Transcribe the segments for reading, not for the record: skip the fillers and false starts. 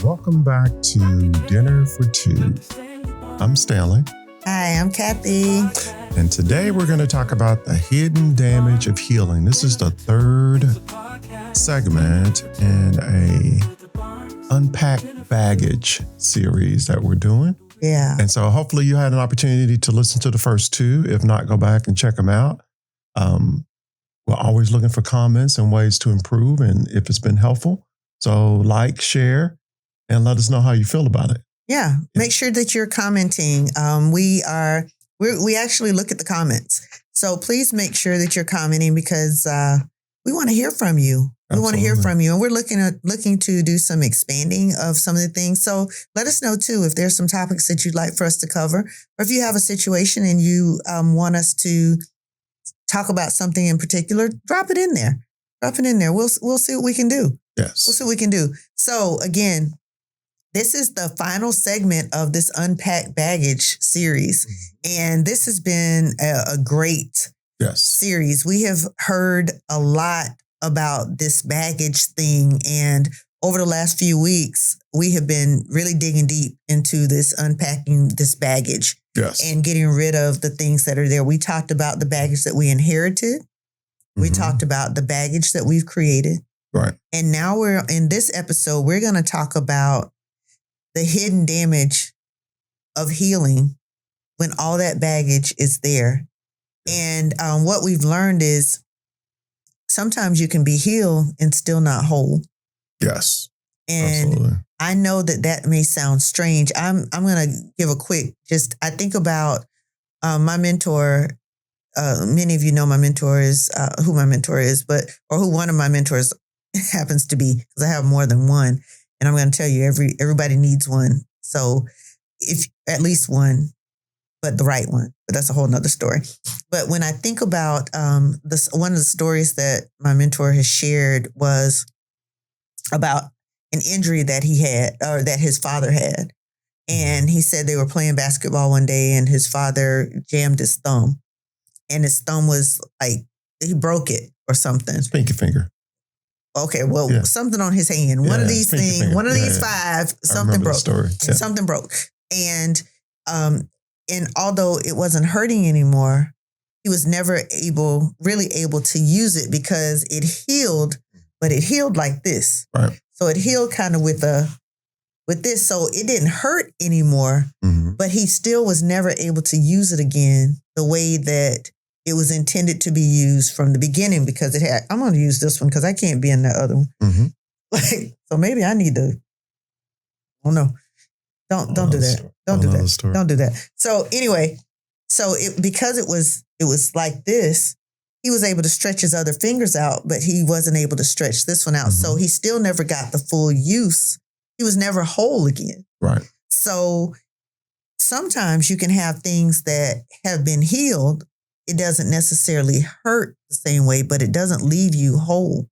Welcome back to Dinner for Two. I'm Stanley. Hi, I'm Cathy. And today we're going to talk about the hidden damage of healing. This is the third segment in a Unpack Baggage series that we're doing. Yeah. And so hopefully you had an opportunity to listen to the first two. If not, go back and check them out. We're always looking for comments and ways to improve, and if it's been helpful. So like, share, and let us know how you feel about it. Yeah. Make sure that you're commenting. We actually look at the comments. So please make sure that you're commenting because we want to hear from you. We want to hear from you. And we're looking to do some expanding of some of the things. So let us know too if there's some topics that you'd like for us to cover, or if you have a situation and you want us to talk about something in particular, drop it in there. Drop it in there. We'll see what we can do. Yes. We'll see what we can do. So again, this is the final segment of this Unpack Baggage series. And this has been a great series. We have heard a lot about this baggage thing. And over the last few weeks, we have been really digging deep into this unpacking this baggage and getting rid of the things that are there. We talked about the baggage that we inherited. We talked about the baggage that we've created. Right. And now we're in this episode, we're going to talk about the hidden damage of healing when all that baggage is there. And what we've learned is sometimes you can be healed and still not whole. Yes. And absolutely. I know that may sound strange. I'm going to give a quick, I think about my mentor. Many of you know my mentor is, who my mentor is, or who one of my mentors happens to be, because I have more than one. And I'm going to tell you, everybody needs one. So if at least one, but the right one. But that's a whole nother story. But when I think about one of the stories that my mentor has shared was about an injury that he had, or that his father had. And he said they were playing basketball one day and his father jammed his thumb. And his thumb was like, he broke it or something. His pinky finger. Okay, well, something on his hand. One of these things, finger. One of these five, something broke. Something broke. And although it wasn't hurting anymore, he was never really able to use it because it healed, but it healed like this. Right. So it healed kind of with this. So it didn't hurt anymore, but he still was never able to use it again the way that it was intended to be used from the beginning, because I'm going to use this one because I can't be in that other one. So maybe I need to, oh no, don't do that. Don't do that. Don't do that. So anyway, because it was like this, he was able to stretch his other fingers out, but he wasn't able to stretch this one out. So he still never got the full use. He was never whole again. Right. So sometimes you can have things that have been healed. It doesn't necessarily hurt the same way, but it doesn't leave you whole.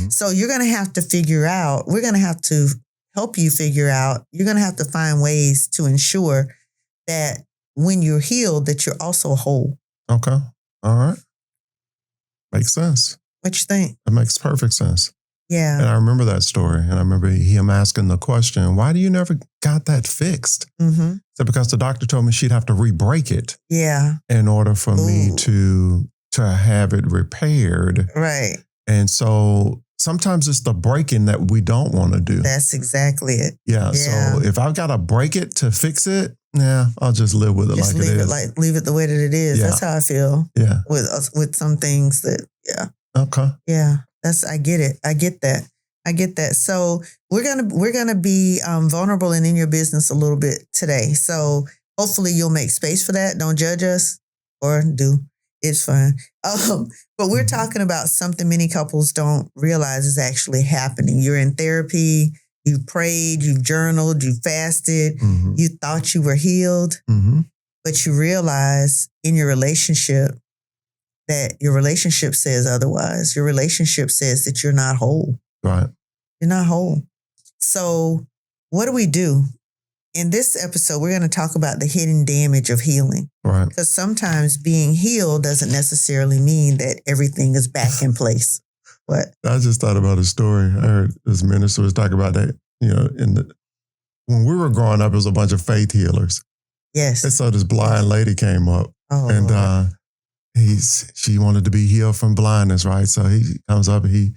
So you're going to have to figure out, we're going to have to help you figure out, you're going to have to find ways to ensure that when you're healed, that you're also whole. Okay. All right. Makes sense. What you think? That makes perfect sense. Yeah. And I remember that story. And I remember him asking the question, why do you never got that fixed? So because the doctor told me she'd have to re-break it. Yeah. In order for me to have it repaired. Right. And so sometimes it's the breaking that we don't want to do. That's exactly it. Yeah. So if I've got to break it to fix it, I'll just live with it like it is. Leave it the way that it is. Yeah. That's how I feel. Yeah. With some things that, Okay. Yeah. I get it. I get that. So we're gonna be vulnerable and in your business a little bit today. So hopefully you'll make space for that. Don't judge us, or do. It's fine. But we're talking about something many couples don't realize is actually happening. You're in therapy. You've prayed. You've journaled. You fasted. You thought you were healed, but you realize in your relationship that your relationship says otherwise. Your relationship says that you're not whole. Right. You're not whole. So what do we do? In this episode, we're going to talk about the hidden damage of healing. Right. Because sometimes being healed doesn't necessarily mean that everything is back in place. What? I just thought about a story. I heard this minister was talking about that, in when we were growing up, it was a bunch of faith healers. Yes. And so this blind lady came up and she wanted to be healed from blindness, right? So he comes up and he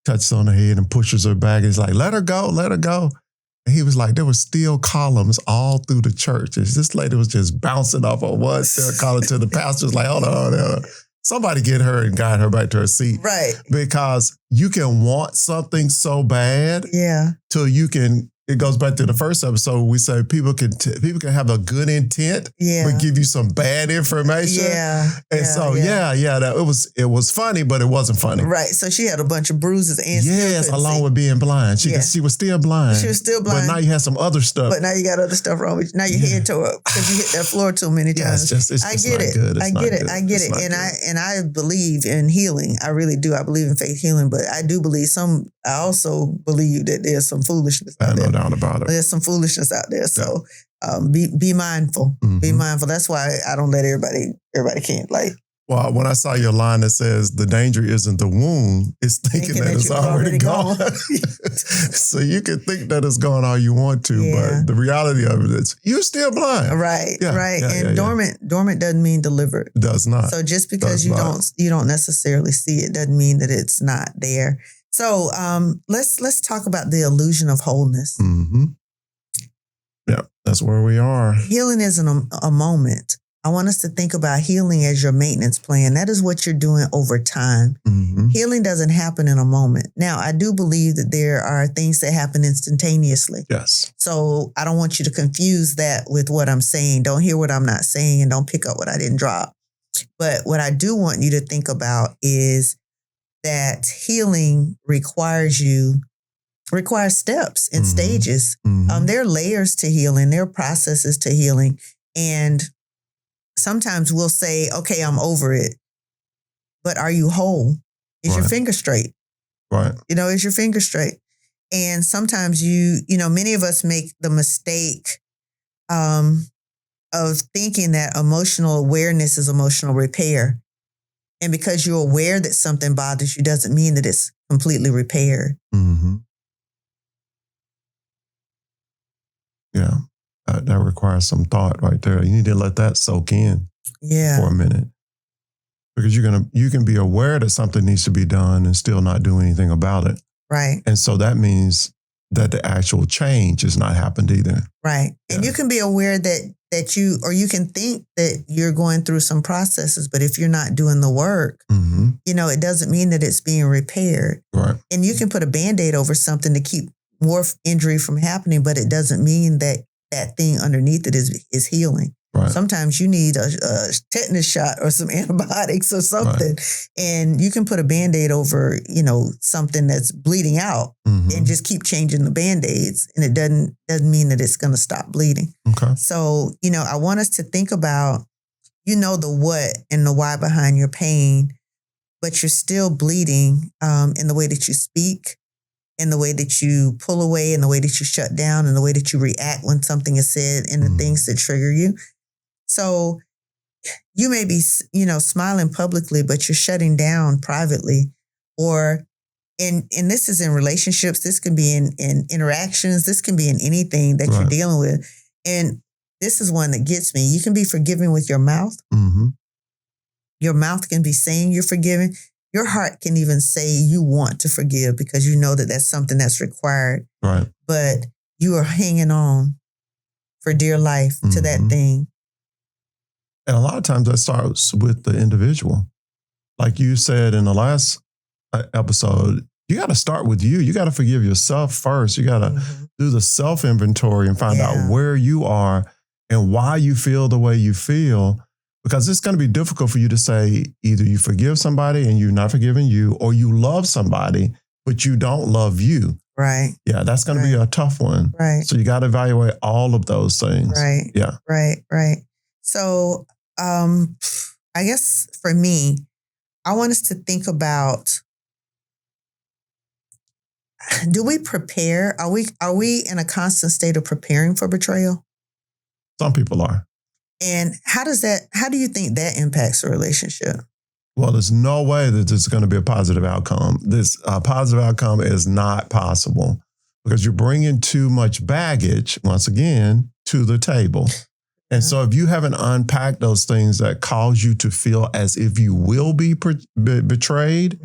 touches on her head and pushes her back. He's like, let her go, let her go. And he was like, there were steel columns all through the church. And this lady was just bouncing off of one steel column to the pastor was like, hold on. Somebody get her and guide her back to her seat. Right. Because you can want something so bad till you can, it goes back to the first episode. We say people can have a good intent, but give you some bad information. It was funny, but it wasn't funny. Right. So she had a bunch of bruises and along with being blind. She was still blind. She was still blind. But now you have some other stuff. But now you got other stuff wrong with you. Now your head tore up because you hit that floor too many times. I get it. And I believe in healing. I really do. I believe in faith healing, but I do believe I also believe that there's some foolishness out there. No doubt about it. There's some foolishness out there. So be mindful. Mm-hmm. Be mindful. That's why I don't let everybody can't like. Well, when I saw your line that says the danger isn't the wound, it's thinking that it's already gone. So you can think that it's gone all you want to, but the reality of it is you're still blind. Right. And dormant doesn't mean delivered. It does not. So just because you don't necessarily see it doesn't mean that it's not there. So let's talk about the illusion of wholeness. Mm-hmm. Yeah, that's where we are. Healing isn't a moment. I want us to think about healing as your maintenance plan. That is what you're doing over time. Mm-hmm. Healing doesn't happen in a moment. Now, I do believe that there are things that happen instantaneously. Yes. So I don't want you to confuse that with what I'm saying. Don't hear what I'm not saying and don't pick up what I didn't drop. But what I do want you to think about is that healing requires steps and stages. Mm-hmm. There are layers to healing. There are processes to healing. And sometimes we'll say, okay, I'm over it. But are you whole? Is your finger straight? Right. Is your finger straight? And sometimes many of us make the mistake of thinking that emotional awareness is emotional repair. And because you're aware that something bothers you doesn't mean that it's completely repaired. Mm-hmm. Yeah. That requires some thought right there. You need to let that soak in for a minute. Because you can be aware that something needs to be done and still not do anything about it. Right. And so that means that the actual change has not happened either. Right. Yeah. And you can be aware that you can think that you're going through some processes, but if you're not doing the work, it doesn't mean that it's being repaired. Right. And you can put a Band-Aid over something to keep more injury from happening, but it doesn't mean that thing underneath it is healing. Right. Sometimes you need a tetanus shot or some antibiotics or something. Right. And you can put a Band-Aid over, something that's bleeding out and just keep changing the Band-Aids. And it doesn't mean that it's going to stop bleeding. Okay. So, I want us to think about, the what and the why behind your pain, but you're still bleeding in the way that you speak, in the way that you pull away, in the way that you shut down, in the way that you react when something is said, and the things that trigger you. So you may be, smiling publicly, but you're shutting down privately. And this is in relationships. This can be in interactions. This can be in anything that you're dealing with. And this is one that gets me. You can be forgiving with your mouth. Mm-hmm. Your mouth can be saying you're forgiving. Your heart can even say you want to forgive because you know that that's something that's required. Right. But you are hanging on for dear life to that thing. And a lot of times that starts with the individual. Like you said in the last episode, you got to start with you. You got to forgive yourself first. You got to do the self-inventory and find out where you are and why you feel the way you feel. Because it's going to be difficult for you to say either you forgive somebody and you're not forgiving you, or you love somebody, but you don't love you. Right. Yeah, that's going to be a tough one. Right. So you got to evaluate all of those things. Right. Yeah. Right. So I guess for me, I want us to think about, do we prepare? Are we in a constant state of preparing for betrayal? Some people are. And how do you think that impacts a relationship? Well, there's no way that there's going to be a positive outcome. This positive outcome is not possible because you're bringing too much baggage, once again, to the table. And so if you haven't unpacked those things that cause you to feel as if you will be betrayed,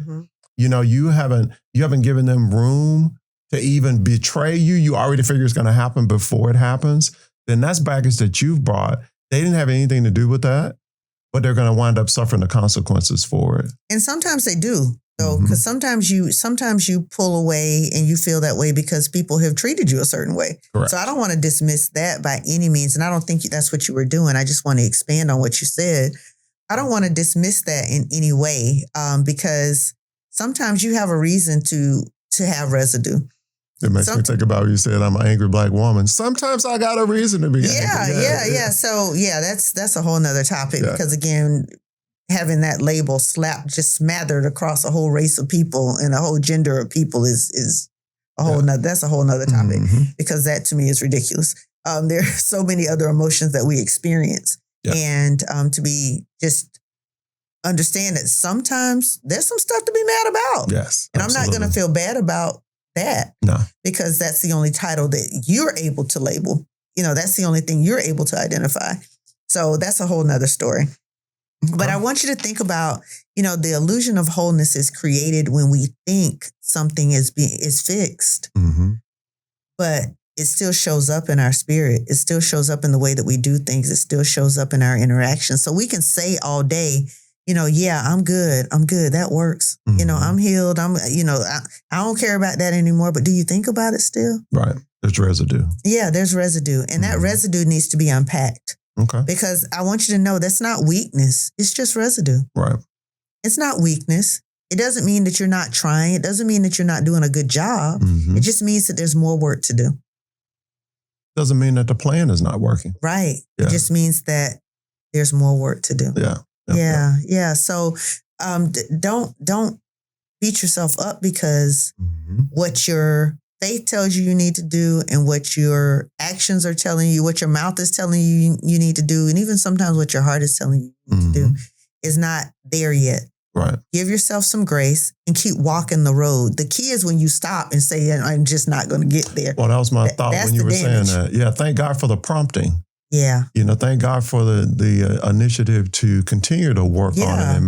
you haven't given them room to even betray you. You already figure it's going to happen before it happens. Then that's baggage that you've brought. They didn't have anything to do with that, but they're going to wind up suffering the consequences for it. And sometimes they do. So, because sometimes you pull away and you feel that way because people have treated you a certain way. Correct. So I don't want to dismiss that by any means. And I don't think that's what you were doing. I just want to expand on what you said. I don't want to dismiss that in any way because sometimes you have a reason to have residue. It makes me think about what you said, I'm an angry Black woman. Sometimes I got a reason to be angry. Yeah. So that's a whole nother topic because again, having that label smothered across a whole race of people and a whole gender of people is a whole nother, that's a whole nother topic because that to me is ridiculous. There are so many other emotions that we experience and to be just understand that sometimes there's some stuff to be mad about. Yes. And absolutely. I'm not going to feel bad about that. No. Because that's the only title that you're able to label. That's the only thing you're able to identify. So that's a whole nother story. But I want you to think about, the illusion of wholeness is created when we think something is fixed, but it still shows up in our spirit. It still shows up in the way that we do things. It still shows up in our interactions. So we can say all day, I'm good. I'm good. That works. I'm healed. I don't care about that anymore. But do you think about it still? Right. There's residue. Yeah, there's residue. And that residue needs to be unpacked. Okay. Because I want you to know that's not weakness. It's just residue. Right. It's not weakness. It doesn't mean that you're not trying. It doesn't mean that you're not doing a good job. It just means that there's more work to do. Doesn't mean that the plan is not working. Right. Yeah. It just means that there's more work to do. Yeah. Yeah. So don't beat yourself up because what your faith tells you need to do and what your actions are telling you, what your mouth is telling you you need to do, and even sometimes what your heart is telling you you need to do is not there yet. Right. Give yourself some grace and keep walking the road. The key is when you stop and say, I'm just not going to get there. Well, that was my thought when you were saying that. Yeah, thank God for the prompting. Yeah. Thank God for the initiative to continue to work on it and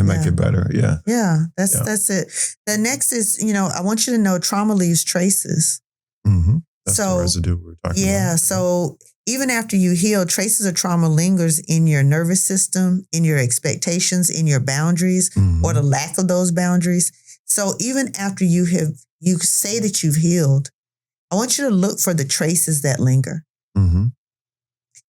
make it better. Yeah. Yeah. That's it. The next is, I want you to know trauma leaves traces. That's the residue we're talking about. Yeah. So even after you heal, traces of trauma lingers in your nervous system, in your expectations, in your boundaries, or the lack of those boundaries. So even after you say that you've healed, I want you to look for the traces that linger.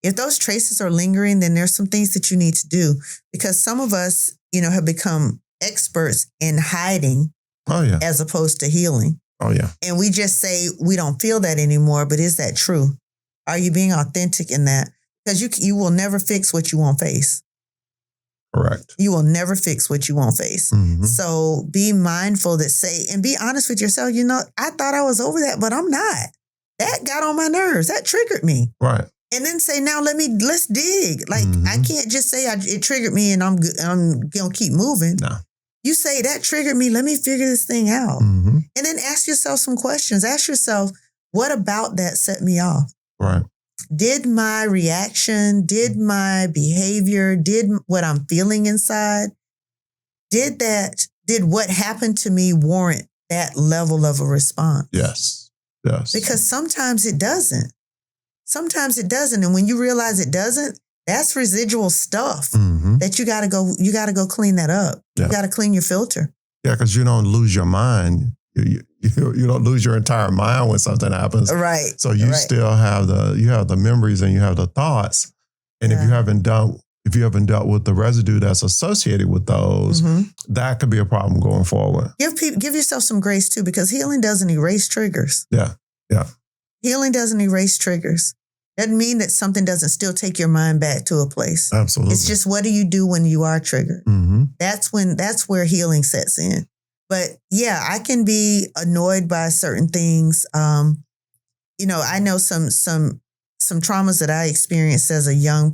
If those traces are lingering, then there's some things that you need to do because some of us, have become experts in hiding as opposed to healing. Oh, yeah. And we just say we don't feel that anymore. But is that true? Are you being authentic in that? Because you will never fix what you won't face. Correct. You will never fix what you won't face. So be mindful and be honest with yourself. I thought I was over that, but I'm not. That got on my nerves. That triggered me. Right. And then say, now let's dig. Like I can't just say it triggered me and I'm going to keep moving. No. You say that triggered me. Let me figure this thing out. And then ask yourself some questions. Ask yourself, what about that set me off? Right. Did my reaction, did my behavior, did what I'm feeling inside, did what happened to me warrant that level of a response? Yes. Yes. Because sometimes it doesn't. Sometimes it doesn't. And when you realize it doesn't, that's residual stuff that you got to go clean that up. Yeah. You got to clean your filter. Yeah, because you don't lose your mind. You don't lose your entire mind when something happens. Right. So you still have the memories and you have the thoughts. And if you haven't dealt with the residue that's associated with those, that could be a problem going forward. Give yourself some grace too, because healing doesn't erase triggers. Yeah. Yeah. Healing doesn't erase triggers. Doesn't mean that something doesn't still take your mind back to a place. Absolutely. It's just, what do you do when you are triggered? That's where healing sets in. But yeah, I can be annoyed by certain things. I know some traumas that I experienced as a young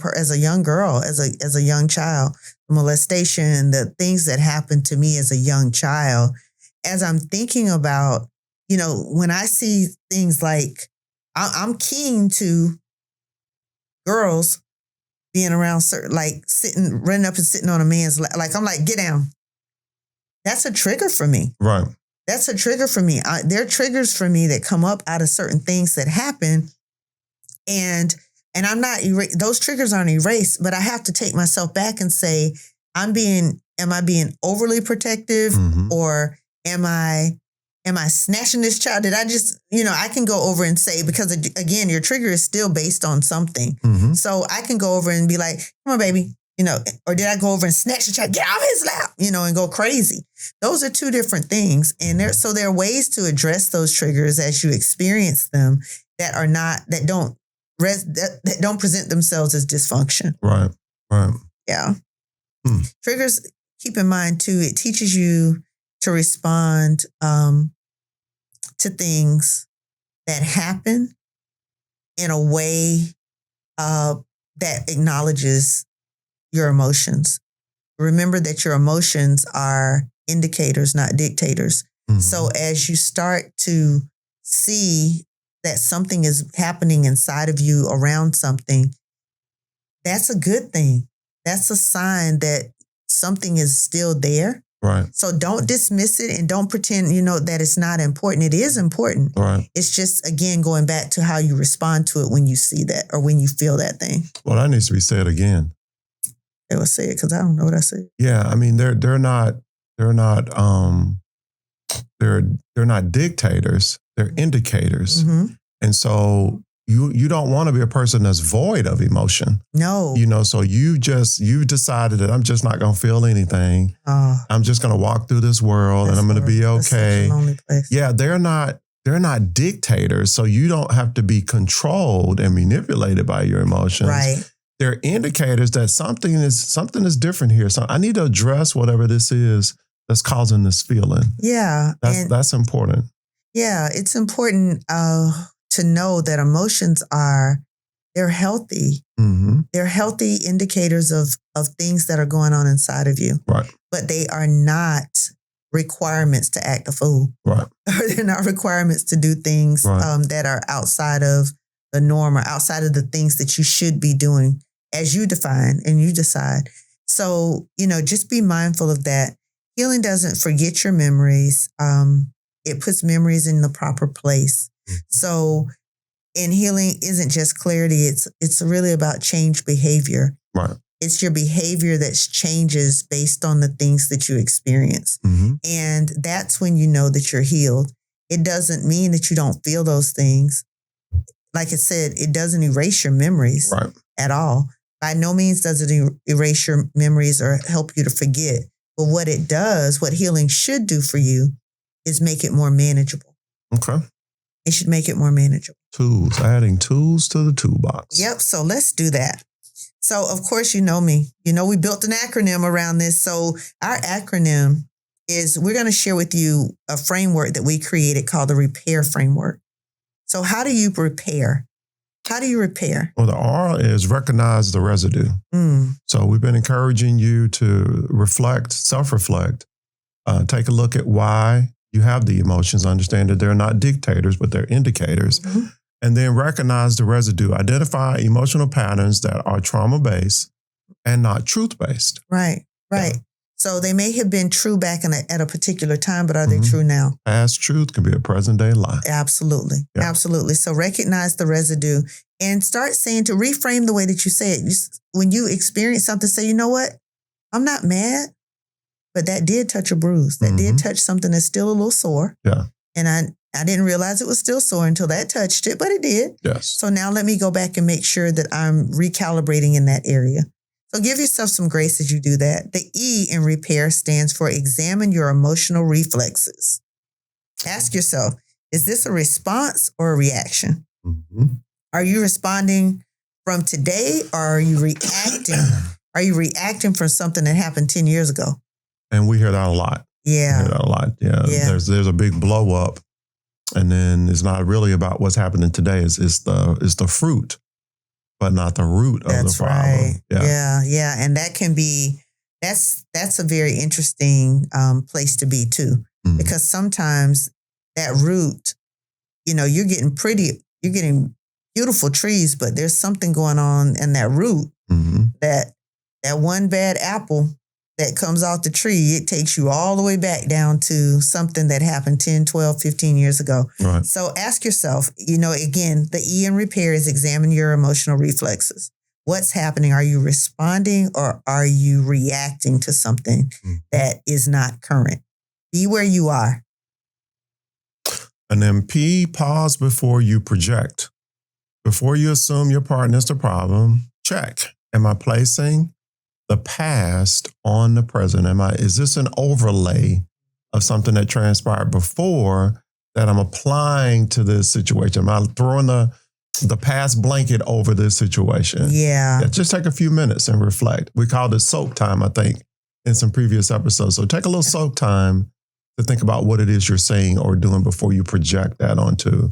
girl, as a young child, molestation, the things that happened to me as a young child. As I'm thinking about when I see things like, I'm keen to girls being around certain, like running up and sitting on a man's lap. Like, I'm like, get down. That's a trigger for me. Right. That's a trigger for me. There are triggers for me that come up out of certain things that happen. And I'm not, those triggers aren't erased, but I have to take myself back and say, am I being overly protective, or am I snatching this child? Did I just, I can go over and say, because again, your trigger is still based on something. So I can go over and be like, come on, baby, or did I go over and snatch the child, get off his lap, and go crazy? Those are two different things. And there are ways to address those triggers as you experience them that don't present themselves as dysfunction. Right. Yeah. Triggers, keep in mind too, it teaches you to respond to things that happen in a way that acknowledges your emotions. Remember that your emotions are indicators, not dictators. So as you start to see that something is happening inside of you around something, that's a good thing. That's a sign that something is still there. Right. So don't dismiss it and don't pretend, that it's not important. It is important. Right. It's just, again, going back to how you respond to it when you see that or when you feel that thing. Well, that needs to be said again. They will say it because I don't know what I said. Yeah, I mean, they're not dictators. They're indicators. And so you don't want to be a person that's void of emotion. No. So you've decided that I'm just not going to feel anything. I'm just going to walk through this world and I'm going to be okay. That's such a lonely place. Yeah, they're not dictators. So you don't have to be controlled and manipulated by your emotions. Right. They're indicators that something is different here. So I need to address whatever this is that's causing this feeling. Yeah. That's important. Yeah, it's important to know that emotions they're healthy. They're healthy indicators of things that are going on inside of you. Right. But they are not requirements to act a fool. Right. Or they're not requirements to do things that are outside of the norm or outside of the things that you should be doing as you define and you decide. So, just be mindful of that. Healing doesn't forget your memories. It puts memories in the proper place. So, and healing isn't just clarity. It's really about change behavior. Right. It's your behavior that changes based on the things that you experience. And that's when you know that you're healed. It doesn't mean that you don't feel those things. Like I said, it doesn't erase your memories at all. By no means does it erase your memories or help you to forget. But what it does, what healing should do for you, is make it more manageable. Okay. It should make it more manageable. Tools, adding tools to the toolbox. Yep. So let's do that. So, of course, you know me. We built an acronym around this. So our acronym is, we're going to share with you a framework that we created called the R.E.P.A.I.R framework. So how do you repair? How do you repair? Well, the R is recognize the residue. So we've been encouraging you to reflect, self-reflect, take a look at why you have the emotions, understand that they're not dictators, but they're indicators. And then recognize the residue. Identify emotional patterns that are trauma-based and not truth-based. Right. Yeah. So they may have been true back at a particular time, but are they true now? Past truth can be a present-day lie. Absolutely. Yeah. Absolutely. So recognize the residue and start saying, to reframe the way that you say it. When you experience something, say, you know what? I'm not mad, but that did touch a bruise. That did touch something that's still a little sore. Yeah. And I didn't realize it was still sore until that touched it, but it did. Yes. So now let me go back and make sure that I'm recalibrating in that area. So give yourself some grace as you do that. The E in R.E.P.A.I.R stands for examine your emotional reflexes. Ask yourself, is this a response or a reaction? Are you responding from today, or are you reacting? Are you reacting from something that happened 10 years ago? And we hear that a lot. Yeah. We hear that a lot. Yeah. There's a big blow up, and then it's not really about what's happening today. It's the fruit, but not the root of the problem. Right. Yeah. And that can be, that's a very interesting place to be too, because sometimes that root, you're getting beautiful trees, but there's something going on in that root that one bad apple that comes off the tree, it takes you all the way back down to something that happened 10, 12, 15 years ago. Right. So ask yourself, again, the E in repair is examine your emotional reflexes. What's happening? Are you responding or are you reacting to something that is not current? Be where you are. And then P, pause before you project. Before you assume your partner's the problem, check. Am I placing the past on the present? Is this an overlay of something that transpired before that I'm applying to this situation? Am I throwing the past blanket over this situation? Yeah. Just take a few minutes and reflect. We called it soak time, I think, in some previous episodes. So take a little soak time to think about what it is you're saying or doing before you project that onto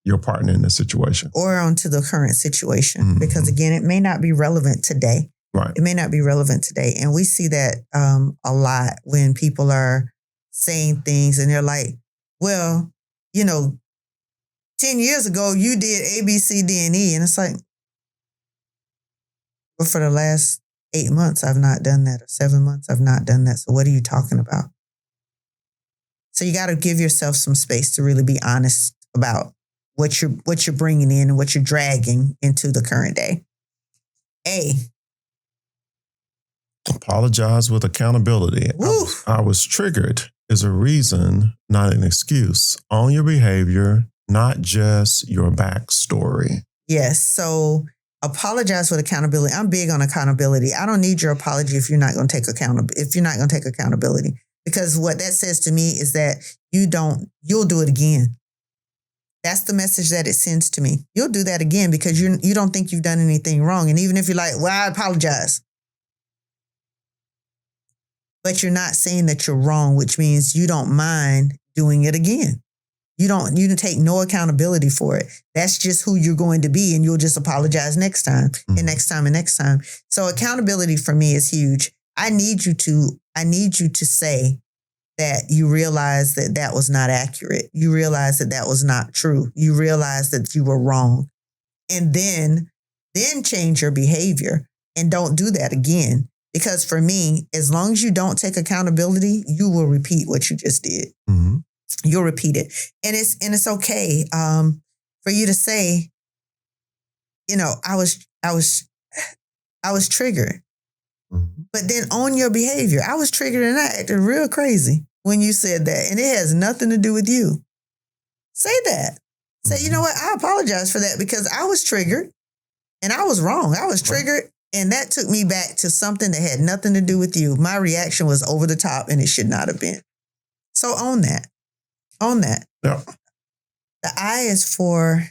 your partner in the situation. Or onto the current situation. Because again, it may not be relevant today. Right. It may not be relevant today. And we see that a lot when people are saying things and they're like, well, 10 years ago, you did A, B, C, D, and E. And it's like, but for the last 8 months, I've not done that. Or 7 months, I've not done that. So what are you talking about? So you got to give yourself some space to really be honest about what you're bringing in and what you're dragging into the current day. A. Apologize with accountability. I was triggered is a reason, not an excuse. Own your behavior, not just your backstory. Yes. So apologize with accountability. I'm big on accountability. I don't need your apology if you're not going to take accountability. Because what that says to me is that you'll do it again. That's the message that it sends to me. You'll do that again because you don't think you've done anything wrong. And even if you're like, well, I apologize. But you're not saying that you're wrong, which means you don't mind doing it again. You take no accountability for it. That's just who you're going to be. And you'll just apologize next time and next time and next time. So accountability for me is huge. I need you to say that you realize that was not accurate. You realize that was not true. You realize that you were wrong. And then change your behavior and don't do that again. Because for me, as long as you don't take accountability, you will repeat what you just did. You'll repeat it. And it's okay for you to say, I was triggered. But then own your behavior. I was triggered and I acted real crazy when you said that. And it has nothing to do with you. Say that. Say, you know what? I apologize for that because I was triggered and I was wrong. I was triggered and that took me back to something that had nothing to do with you. My reaction was over the top and it should not have been. So own that. Own that. Yeah. The I is for...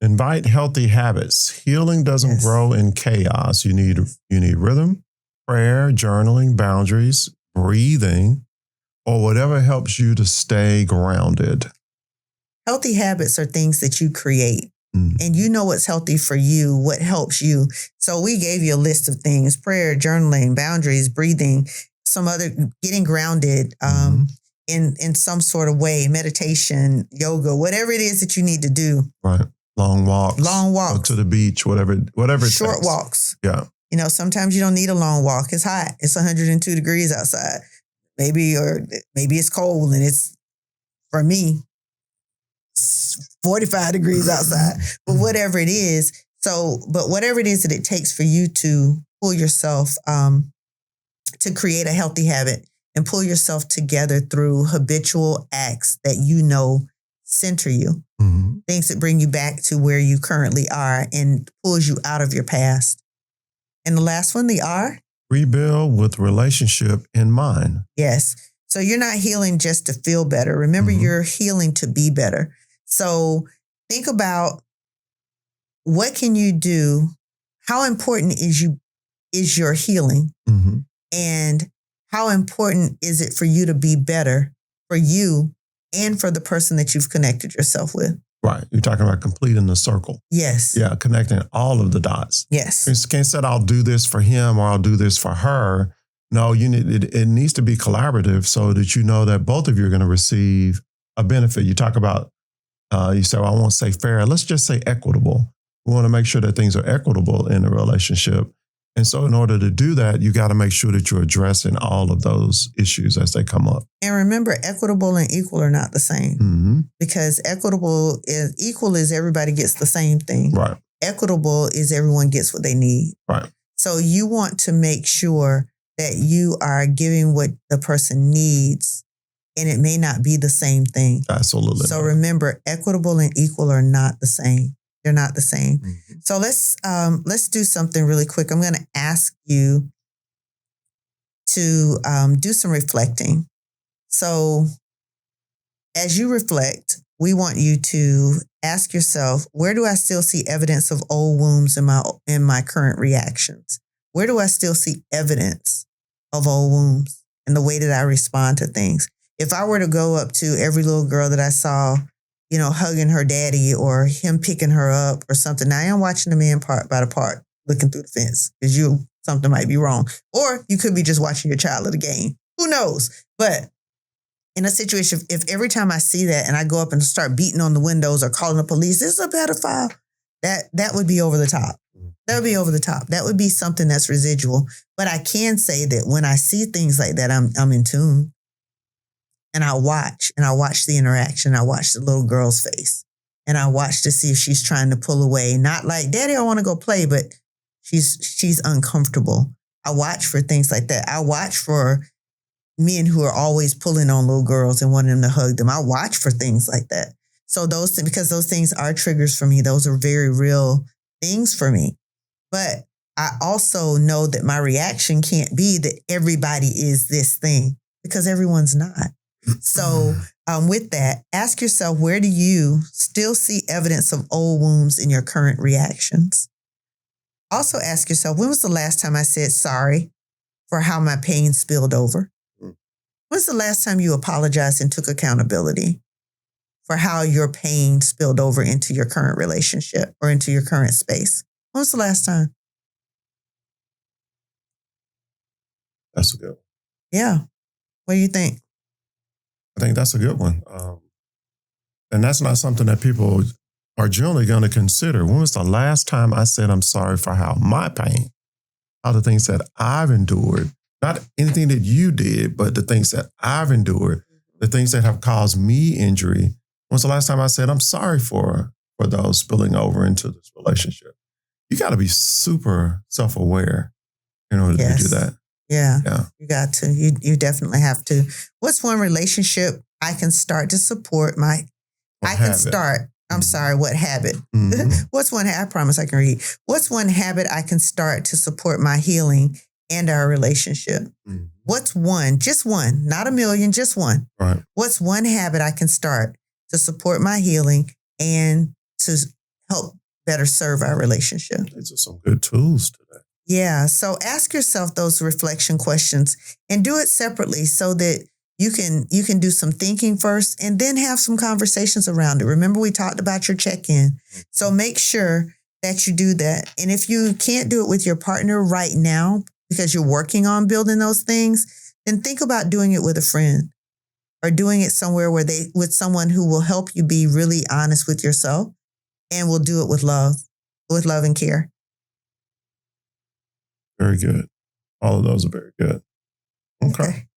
Invite healthy habits. Healing doesn't grow in chaos. You need rhythm, prayer, journaling, boundaries, breathing, or whatever helps you to stay grounded. Healthy habits are things that you create. And you know what's healthy for you, what helps you. So we gave you a list of things: prayer, journaling, boundaries, breathing, some other, getting grounded in some sort of way, meditation, yoga, whatever it is that you need to do. Right. Long walks. Go to the beach, whatever it Short takes. walks. Yeah. Sometimes you don't need a long walk. It's hot. It's 102 degrees outside. Maybe it's cold and it's, for me, 45 degrees outside. But whatever it is. But whatever it is that it takes for you to pull yourself, to create a healthy habit and pull yourself together through habitual acts that center you. Things that bring you back to where you currently are and pulls you out of your past. And the last one, the R? Rebuild with relationship in mind. Yes. So you're not healing just to feel better. Remember, you're healing to be better. So think about, what can you do? How important is your healing? And how important is it for you to be better for you and for the person that you've connected yourself with? Right. You're talking about completing the circle. Yes. Yeah, connecting all of the dots. Yes. You can't say I'll do this for him or I'll do this for her. No, it needs to be collaborative so that you know that both of you are going to receive a benefit. You talk about, you say, well, I won't say fair. Let's just say equitable. We want to make sure that things are equitable in a relationship. And so in order to do that, you got to make sure that you're addressing all of those issues as they come up. And remember, equitable and equal are not the same. Mm-hmm. Because equal is everybody gets the same thing. Right. Equitable is everyone gets what they need. Right. So you want to make sure that you are giving what the person needs, and it may not be the same thing. Absolutely. So remember, equitable and equal are not the same. They're not the same. Mm-hmm. So let's do something really quick. I'm going to ask you to do some reflecting. So as you reflect, we want you to ask yourself, where do I still see evidence of old wounds in my current reactions? Where do I still see evidence of old wounds in the way that I respond to things? If I were to go up to every little girl that I saw, hugging her daddy or him picking her up or something. Now I am watching the man by the park, looking through the fence because something might be wrong. Or you could be just watching your child at a game. Who knows? But in a situation, if every time I see that and I go up and start beating on the windows or calling the police, this is a pedophile, that would be over the top. That would be over the top. That would be something that's residual. But I can say that when I see things like that, I'm in tune. And I watch the interaction. I watch the little girl's face. And I watch to see if she's trying to pull away. Not like, Daddy, I want to go play, but she's uncomfortable. I watch for things like that. I watch for men who are always pulling on little girls and wanting them to hug them. I watch for things like that. So because those things are triggers for me. Those are very real things for me. But I also know that my reaction can't be that everybody is this thing, because everyone's not. So with that, ask yourself, where do you still see evidence of old wounds in your current reactions? Also ask yourself, when was the last time I said sorry for how my pain spilled over? When's the last time you apologized and took accountability for how your pain spilled over into your current relationship or into your current space? When was the last time? That's a good one. Yeah. What do you think? I think that's a good one. And that's not something that people are generally going to consider. When was the last time I said I'm sorry for how my pain, how the things that I've endured, not anything that you did, but the things that I've endured, the things that have caused me injury. When was the last time I said I'm sorry for those spilling over into this relationship? You got to be super self-aware in order to do that. Yeah, you got to. You definitely have to. What's one relationship I can start to support my... What habit? What habit? Mm-hmm. What's one... I promise I can read. What's one habit I can start to support my healing and our relationship? Mm-hmm. What's one, just one, not a million, just one. Right. What's one habit I can start to support my healing and to help better serve our relationship? These are some good tools today. Yeah. So ask yourself those reflection questions and do it separately so that you can do some thinking first and then have some conversations around it. Remember, we talked about your check-in. So make sure that you do that. And if you can't do it with your partner right now because you're working on building those things, then think about doing it with a friend or doing it somewhere with someone who will help you be really honest with yourself and will do it with love and care. Very good. All of those are very good. Okay.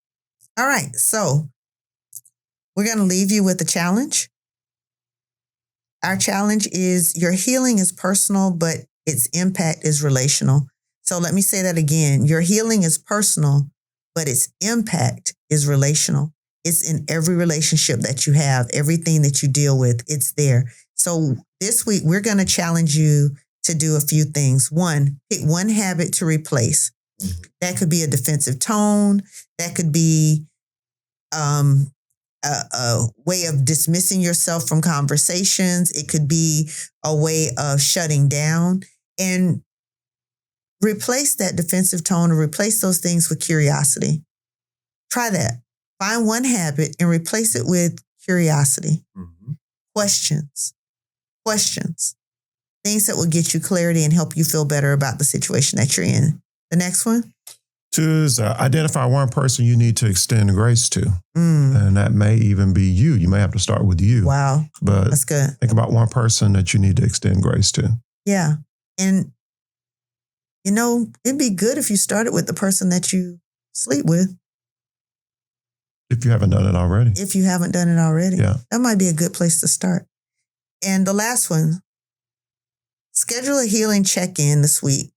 All right. So we're going to leave you with a challenge. Our challenge is your healing is personal, but its impact is relational. So let me say that again. Your healing is personal, but its impact is relational. It's in every relationship that you have, everything that you deal with, it's there. So this week, we're going to challenge you to do a few things. One, pick one habit to replace. Mm-hmm. That could be a defensive tone. That could be a way of dismissing yourself from conversations. It could be a way of shutting down. And replace that defensive tone or replace those things with curiosity. Try that. Find one habit and replace it with curiosity. Mm-hmm. Questions. Things that will get you clarity and help you feel better about the situation that you're in. The next one? Two is identify one person you need to extend grace to. Mm. And that may even be you. You may have to start with you. Wow. But that's good. Think about one person that you need to extend grace to. Yeah. And, it'd be good if you started with the person that you sleep with. If you haven't done it already. Yeah. That might be a good place to start. And the last one, schedule a healing check-in this week.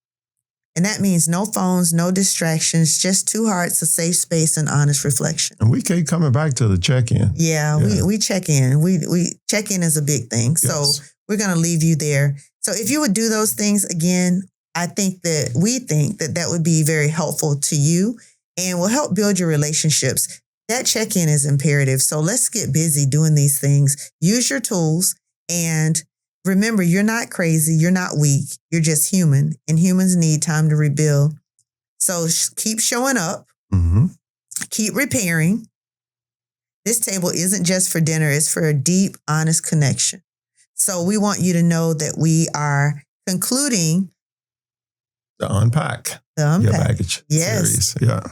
And that means no phones, no distractions, just two hearts, a safe space, and honest reflection. And we keep coming back to the check-in. Yeah. we check in. We check-in is a big thing. Yes. So we're going to leave you there. So if you would do those things again, we think that would be very helpful to you and will help build your relationships. That check-in is imperative. So let's get busy doing these things. Use your tools and remember, you're not crazy. You're not weak. You're just human, and humans need time to rebuild. So keep showing up. Mm-hmm. Keep repairing. This table isn't just for dinner. It's for a deep, honest connection. So we want you to know that we are concluding the Unpack Your Baggage series. Yeah.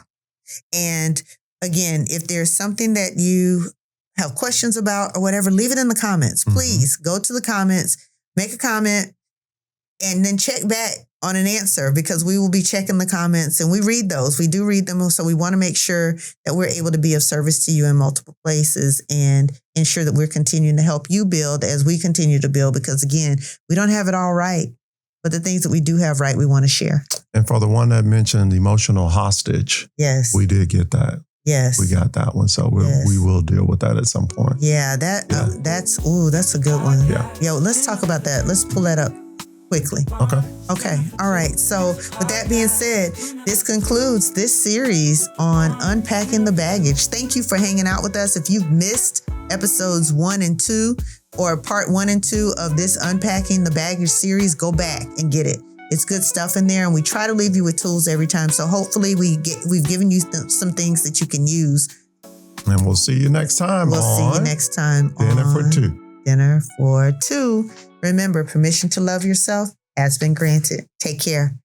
And again, if there's something that you have questions about or whatever, leave it in the comments. Please go to the comments, make a comment, and then check back on an answer, because we will be checking the comments and we read those. We do read them. So we want to make sure that we're able to be of service to you in multiple places and ensure that we're continuing to help you build as we continue to build. Because again, we don't have it all right, but the things that we do have right, we want to share. And for the one that mentioned emotional hostage, yes, we did get that. Yes. We got that one. So we will deal with that at some point. Yeah, that's a good one. Yeah. Yo, let's talk about that. Let's pull that up quickly. Okay. All right. So with that being said, this concludes this series on Unpacking the Baggage. Thank you for hanging out with us. If you've missed episodes 1 and 2 or part 1 and 2 of this Unpacking the Baggage series, go back and get it. It's good stuff in there, and we try to leave you with tools every time. So hopefully we've given you some things that you can use. And we'll see you next time. Dinner for Two. Dinner for Two. Remember, permission to love yourself has been granted. Take care.